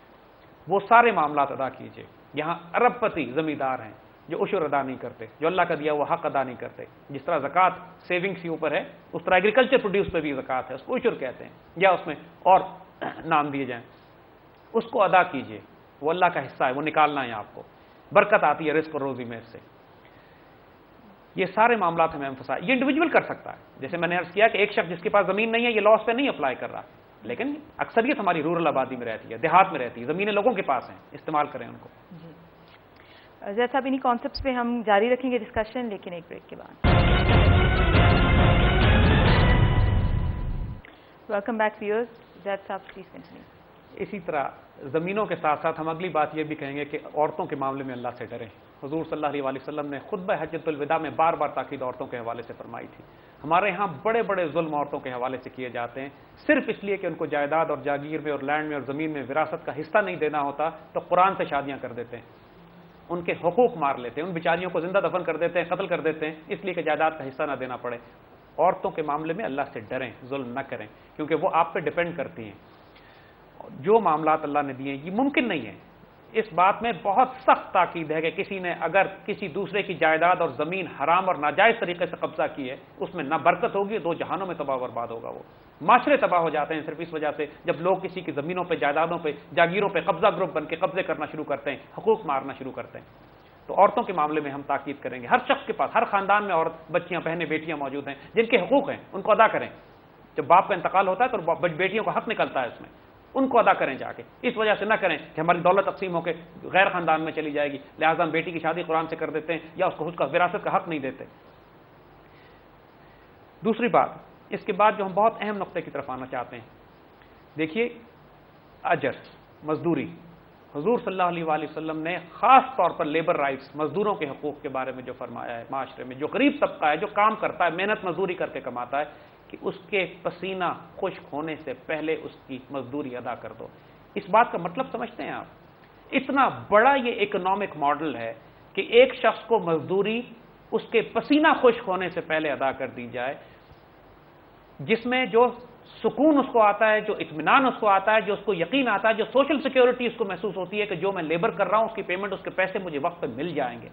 وہ سارے معاملات ادا کیجیے۔ یہاں ارب پتی زمیندار ہیں جو عشر ادا نہیں کرتے، جو اللہ کا دیا وہ حق ادا نہیں کرتے۔ جس طرح زکوٰۃ سیونگز کے اوپر ہے، اس طرح ایگریکلچر پروڈیوس پہ بھی زکوٰۃ ہے، اس کو عشر کہتے ہیں، یا اس میں اور نام دیے جائیں، اس کو ادا کیجیے، وہ اللہ کا حصہ ہے، وہ نکالنا ہے آپ کو، برکت آتی ہے رزق اور روزی میں اس سے۔ یہ سارے معاملات ہمیں ایمفسائز، یہ انڈیویجول کر سکتا ہے، جیسے میں نے عرض کیا کہ ایک شخص جس کے پاس زمین نہیں ہے یہ لاس پہ نہیں اپلائی کر رہا، لیکن اکثریت ہماری رورل آبادی میں رہتی ہے، دیہات میں رہتی ہے، زمینیں لوگوں کے پاس ہیں، استعمال کریں ان کو۔ زید صاحب انہی کانسیپٹس پہ ہم جاری رکھیں گے ڈسکشن، لیکن ایک بریک کے بعد۔ ویلکم بیک ویورز، زید صاحب پلیز کنٹینیو۔ اسی طرح زمینوں کے ساتھ ساتھ ہم اگلی بات یہ بھی کہیں گے کہ عورتوں کے معاملے میں اللہ سے ڈریں۔ حضور صلی اللہ علیہ وسلم نے خطبہ حجۃ الوداع میں بار بار تاکید عورتوں کے حوالے سے فرمائی تھی۔ ہمارے ہاں بڑے بڑے ظلم عورتوں کے حوالے سے کیے جاتے ہیں، صرف اس لیے کہ ان کو جائیداد اور جاگیر میں اور لینڈ میں اور زمین میں وراثت کا حصہ نہیں دینا ہوتا تو قرآن سے شادیاں کر دیتے ہیں، ان کے حقوق مار لیتے ہیں، ان بیچاریوں کو زندہ دفن کر دیتے ہیں، قتل کر دیتے ہیں، اس لیے کہ جائیداد کا حصہ نہ دینا پڑے۔ عورتوں کے معاملے میں اللہ سے ڈریں، ظلم نہ کریں، کیونکہ وہ آپ پہ ڈپینڈ کرتی ہیں۔ جو معاملات اللہ نے دیے یہ ممکن نہیں ہے، اس بات میں بہت سخت تاکید ہے کہ کسی نے اگر کسی دوسرے کی جائیداد اور زمین حرام اور ناجائز طریقے سے قبضہ کی ہے، اس میں نہ برکت ہوگی، دو جہانوں میں تباہ و برباد ہوگا۔ وہ معاشرے تباہ ہو جاتے ہیں صرف اس وجہ سے جب لوگ کسی کی زمینوں پہ، جائیدادوں پہ، جاگیروں پہ قبضہ گروپ بن کے قبضے کرنا شروع کرتے ہیں، حقوق مارنا شروع کرتے ہیں۔ تو عورتوں کے معاملے میں ہم تاکید کریں گے، ہر شخص کے پاس، ہر خاندان میں عورت، بچیاں، بہنیں، بیٹیاں موجود ہیں جن کے حقوق ہیں، ان کو ادا کریں۔ جب باپ کا انتقال ہوتا ہے تو بیٹیوں کا حق نکلتا ہے اس میں، ان کو ادا کریں جا کے، اس وجہ سے نہ کریں کہ ہماری دولت تقسیم ہو کے غیر خاندان میں چلی جائے گی، لہٰذا ہم بیٹی کی شادی قرآن سے کر دیتے ہیں یا اس کا وراثت کا حق نہیں دیتے۔ دوسری بات، اس کے بعد جو ہم بہت اہم نقطے کی طرف آنا چاہتے ہیں، دیکھیے اجر، مزدوری۔ حضور صلی اللہ علیہ وآلہ وسلم نے خاص طور پر لیبر رائٹس، مزدوروں کے حقوق کے بارے میں جو فرمایا ہے، معاشرے میں جو غریب طبقہ ہے، جو کام کرتا ہے، محنت مزدوری کر کے کماتا ہے، کہ اس کے پسینہ خشک ہونے سے پہلے اس کی مزدوری ادا کر دو۔ اس بات کا مطلب سمجھتے ہیں آپ؟ اتنا بڑا یہ اکنامک ماڈل ہے کہ ایک شخص کو مزدوری اس کے پسینہ خشک ہونے سے پہلے ادا کر دی جائے، جس میں جو سکون اس کو آتا ہے، جو اطمینان اس کو آتا ہے، جو اس کو یقین آتا ہے، جو سوشل سیکیورٹی اس کو محسوس ہوتی ہے کہ جو میں لیبر کر رہا ہوں اس کی پیمنٹ، اس کے پیسے مجھے وقت پہ مل جائیں گے۔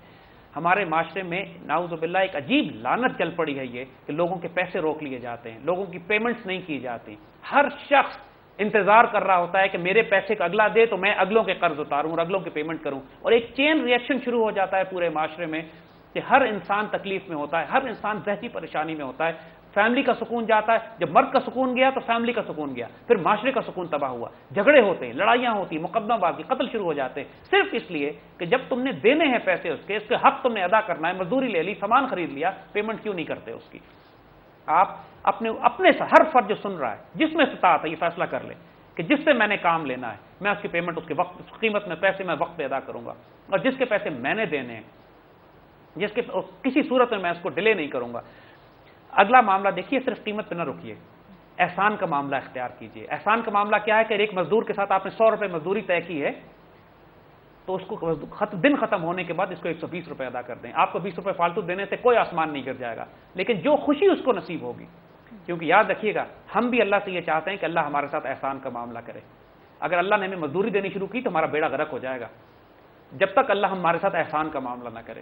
ہمارے معاشرے میں نعوذ باللہ ایک عجیب لعنت چل پڑی ہے یہ کہ لوگوں کے پیسے روک لیے جاتے ہیں، لوگوں کی پیمنٹس نہیں کی جاتی۔ ہر شخص انتظار کر رہا ہوتا ہے کہ میرے پیسے کا اگلا دے تو میں اگلوں کے قرض اتاروں اور اگلوں کی پیمنٹ کروں، اور ایک چین ریئیکشن شروع ہو جاتا ہے پورے معاشرے میں کہ ہر انسان تکلیف میں ہوتا ہے، ہر انسان ذہنی پریشانی میں ہوتا ہے۔ فیملی کا سکون جاتا ہے، جب مرد کا سکون گیا تو فیملی کا سکون گیا، پھر معاشرے کا سکون تباہ ہوا، جھگڑے ہوتے ہیں، لڑائیاں ہوتی ہیں، مقدمہ بازی، قتل شروع ہو جاتے ہیں، صرف اس لیے کہ جب تم نے دینے ہیں پیسے اس کے حق تم نے ادا کرنا ہے، مزدوری لے لی، سامان خرید لیا، پیمنٹ کیوں نہیں کرتے اس کی؟ آپ اپنے سے ہر فرد جو سن رہا ہے، جس میں استطاعت ہے یہ فیصلہ کر لے کہ جس سے میں نے کام لینا ہے میں اس کی پیمنٹ اس کے وقت، اس قیمت میں، پیسے میں وقت پہ ادا کروں گا، اور جس کے پیسے میں نے دینے ہیں جس کے کسی صورت میں اس کو ڈیلے نہیں کروں گا. اگلا معاملہ دیکھیے, صرف قیمت پہ نہ رکیے, احسان کا معاملہ اختیار کیجیے. احسان کا معاملہ کیا ہے کہ ایک مزدور کے ساتھ آپ نے 100 روپے مزدوری طے کی ہے, تو اس کو دن ختم ہونے کے بعد اس کو 120 روپے ادا کر دیں. آپ کو 20 روپے فالتو دینے سے کوئی آسمان نہیں گر جائے گا, لیکن جو خوشی اس کو نصیب ہوگی, کیونکہ یاد رکھیے گا ہم بھی اللہ سے یہ چاہتے ہیں کہ اللہ ہمارے ساتھ احسان کا معاملہ کرے. اگر اللہ نے ہمیں مزدوری دینی شروع کی تو ہمارا بیڑا غرق ہو جائے گا, جب تک اللہ ہمارے ساتھ احسان کا معاملہ نہ کرے.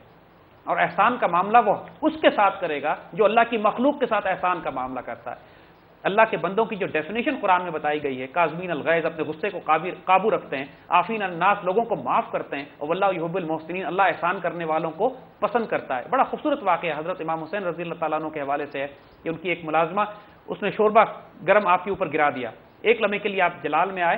اور احسان کا معاملہ وہ اس کے ساتھ کرے گا جو اللہ کی مخلوق کے ساتھ احسان کا معاملہ کرتا ہے. اللہ کے بندوں کی جو ڈیفینیشن قرآن میں بتائی گئی ہے, کاظمین الغیظ, اپنے غصے کو قابو رکھتے ہیں, عافین الناس, لوگوں کو معاف کرتے ہیں, اور واللہ یحب المحسنین, اللہ احسان کرنے والوں کو پسند کرتا ہے. بڑا خوبصورت واقعہ حضرت امام حسین رضی اللہ تعالیٰ عنہ کے حوالے سے ہے کہ ان کی ایک ملازمہ, اس نے شوربہ گرم آپ کے اوپر گرا دیا. ایک لمحے کے لیے آپ جلال میں آئے,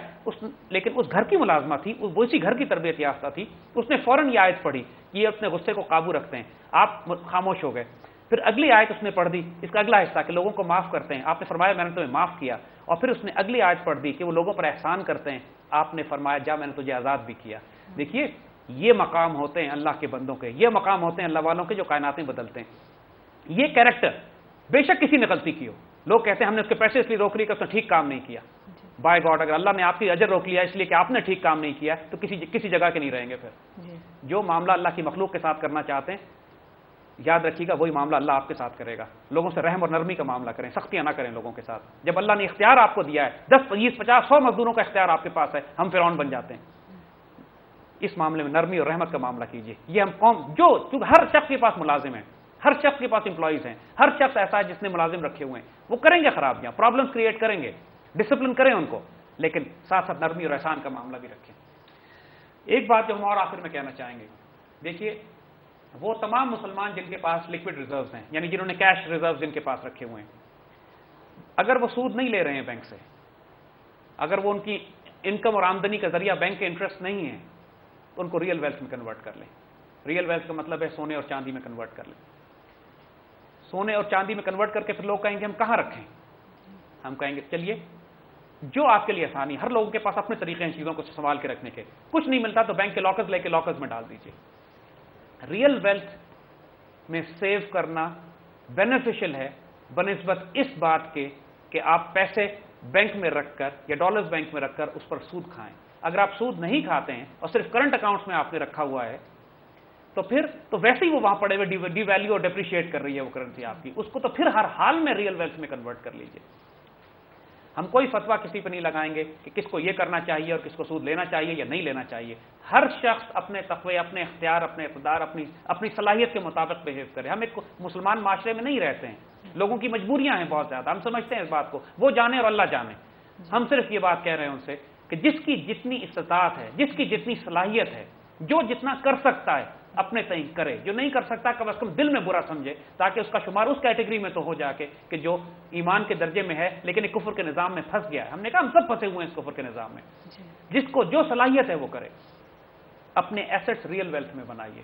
لیکن اس گھر کی ملازمہ تھی, وہ اسی گھر کی تربیت یافتہ تھی, اس نے فوراً یہ آیت پڑھی, یہ اپنے غصے کو قابو رکھتے ہیں. آپ خاموش ہو گئے. پھر اگلی آیت اس نے پڑھ دی, اس کا اگلا حصہ کہ لوگوں کو معاف کرتے ہیں. آپ نے فرمایا میں نے تمہیں معاف کیا. اور پھر اس نے اگلی آیت پڑھ دی کہ وہ لوگوں پر احسان کرتے ہیں. آپ نے فرمایا جا میں نے تجھے آزاد بھی کیا. دیکھیے یہ مقام ہوتے ہیں اللہ کے بندوں کے, یہ مقام ہوتے ہیں اللہ والوں کے جو کائناتیں بدلتے ہیں. یہ کیریکٹر بے شک کسی نے غلطی کی ہو, لوگ کہتے ہیں ہم نے اس کے پیسے اس لیے روک لیے کہ اس نے ٹھیک کام نہیں کیا. بائی گاڈ, اگر اللہ نے آپ کی اجر روک لیا اس لیے کہ آپ نے ٹھیک کام نہیں کیا تو کسی جگہ کے نہیں رہیں گے. پھر جو معاملہ اللہ کی مخلوق کے ساتھ کرنا چاہتے ہیں, یاد رکھیے گا وہی معاملہ اللہ آپ کے ساتھ کرے گا. لوگوں سے رحم اور نرمی کا معاملہ کریں, سختیاں نہ کریں لوگوں کے ساتھ. جب اللہ نے اختیار آپ کو دیا ہے, 10 20 50 100 مزدوروں کا اختیار آپ کے پاس ہے, ہم فرعون بن جاتے ہیں. اس معاملے میں نرمی اور رحمت کا معاملہ کیجیے. یہ ہم قوم جو ہر شخص کے پاس ملازم ہیں, ہر شخص کے پاس امپلائیز ہیں, ہر شخص ایسا ہے جس نے ملازم رکھے ہوئے ہیں, وہ کریں گے خرابیاں, پرابلمس کریٹ کریں گے, ڈسپلن کریں ان کو, لیکن ساتھ ساتھ نرمی اور احسان کا معاملہ بھی رکھیں. ایک بات جو ہم اور آخر میں کہنا چاہیں گے, دیکھیے وہ تمام مسلمان جن کے پاس لکوڈ ریزروز ہیں, یعنی جنہوں نے کیش ریزروز جن کے پاس رکھے ہوئے ہیں, اگر وہ سود نہیں لے رہے ہیں بینک سے, اگر وہ ان کی انکم اور آمدنی کا ذریعہ بینک کے انٹرسٹ نہیں ہے, تو ان کو ریئل ویلتھ میں کنورٹ کر لیں. ریئل ویلتھ کا مطلب ہے سونے اور چاندی میں کنورٹ کر لیں. سونے اور چاندی میں کنورٹ کر کے پھر لوگ کہیں گے ہم کہاں رکھیں, ہم کہیں گے چلیے جو آپ کے لیے آسانی. ہر لوگوں کے پاس اپنے طریقے ہیں چیزوں کو سنبھال کے رکھنے کے, کچھ نہیں ملتا تو بینک کے لاکرز لے کے لاکرز میں ڈال دیجیے. ریئل ویلتھ میں سیو کرنا بینیفیشل ہے بنسبت اس بات کے کہ آپ پیسے بینک میں رکھ کر یا ڈالرز بینک میں رکھ کر اس پر سود کھائیں. اگر آپ سود نہیں کھاتے ہیں اور صرف کرنٹ اکاؤنٹس میں آپ نے رکھا ہوا ہے, تو پھر تو ویسے ہی وہ وہاں پڑے ہوئے ڈی ویلیو اور ڈیپریشیٹ کر رہی ہے وہ کرنسی آپ کی, اس کو تو پھر ہر حال میں ریئل ویلتھ میں کنورٹ کر لیجیے. ہم کوئی فتویٰ کسی پہ نہیں لگائیں گے کہ کس کو یہ کرنا چاہیے اور کس کو سود لینا چاہیے یا نہیں لینا چاہیے. ہر شخص اپنے تقوی, اپنے اختیار, اپنے اقتدار, اپنی صلاحیت کے مطابق بہیو کرے. ہم ایک مسلمان معاشرے میں نہیں رہتے ہیں, لوگوں کی مجبوریاں ہیں بہت زیادہ, ہم سمجھتے ہیں اس بات کو, وہ جانے اور اللہ جانے. ہم صرف یہ بات کہہ رہے ہیں ان سے کہ جس کی جتنی استطاعت ہے, جس کی جتنی صلاحیت ہے, جو جتنا کر سکتا ہے اپنے تئیں کرے, جو نہیں کر سکتا کم از کم دل میں برا سمجھے, تاکہ اس کا شمار اس کیٹیگری میں تو ہو جا کے کہ جو ایمان کے درجے میں ہے لیکن ایک کفر کے نظام میں پھنس گیا ہے. ہم نے کہا ہم سب پھنسے ہوئے ہیں اس کفر کے نظام میں. جس کو جو صلاحیت ہے وہ کرے, اپنے ایسٹس ریئل ویلتھ میں بنائیے.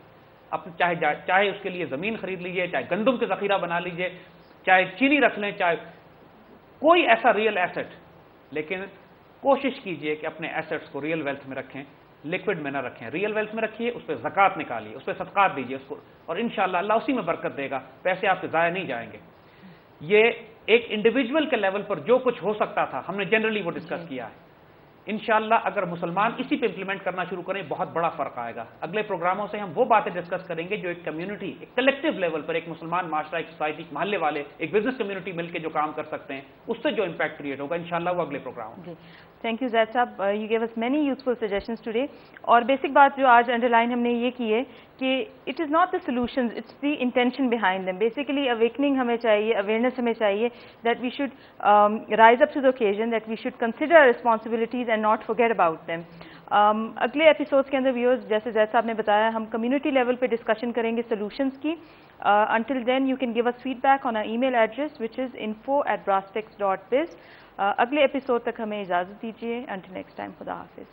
چاہے اس کے لیے زمین خرید لیجیے, چاہے گندم کے ذخیرہ بنا لیجیے, چاہے چینی رکھ لیں, چاہے کوئی ایسا ریئل ایسٹ, لیکن کوشش کیجئے کہ اپنے ایسٹس کو ریئل ویلتھ میں رکھیں, لکوڈ میں نہ رکھیں. ریئل ویلتھ میں رکھیے, اس پہ زکوٰۃ نکالیے, اس پہ صدقات دیجیے اس کو, اور انشاءاللہ اللہ اسی میں برکت دے گا. پیسے آپ کے ضائع نہیں جائیں گے. یہ ایک انڈیویجول کے لیول پر جو کچھ ہو سکتا تھا ہم نے جنرلی وہ ڈسکس کیا ہے. انشاءاللہ اگر مسلمان اسی پہ امپلیمنٹ کرنا شروع کریں بہت بڑا فرق آئے گا. اگلے پروگراموں سے ہم وہ باتیں ڈسکس کریں گے جو ایک کمیونٹی, ایک کلیکٹیو لیول پر, ایک مسلمان معاشرہ, ایک سوسائٹی, محلے والے, ایک بزنس کمیونٹی مل کے جو کام کر سکتے ہیں, اس سے جو امپیکٹ کریٹ ہوگا انشاءاللہ وہ اگلے پروگرام. تھینک یو زید صاحب, you give us many useful suggestions today. اور بیسک بات جو آج انڈر لائن ہم نے یہ کی ہے کہ it is not the solutions, it's the intention behind them. Basically awakening ہمیں چاہیے, اویئرنیس ہمیں چاہیے that we should rise up to the occasion, that we should consider our responsibilities and not forget about them. اگلے episodes کے اندر viewers, جیسے زید صاحب نے بتایا, ہم کمیونٹی لیول پہ ڈسکشن کریں گے سولوشنز کی. Until then you can give us feedback on our email address which is info@brasstex.biz. اگلے ایپیسوڈ تک ہمیں اجازت دیجیے. انٹل نیکسٹ ٹائم, خدا حافظ.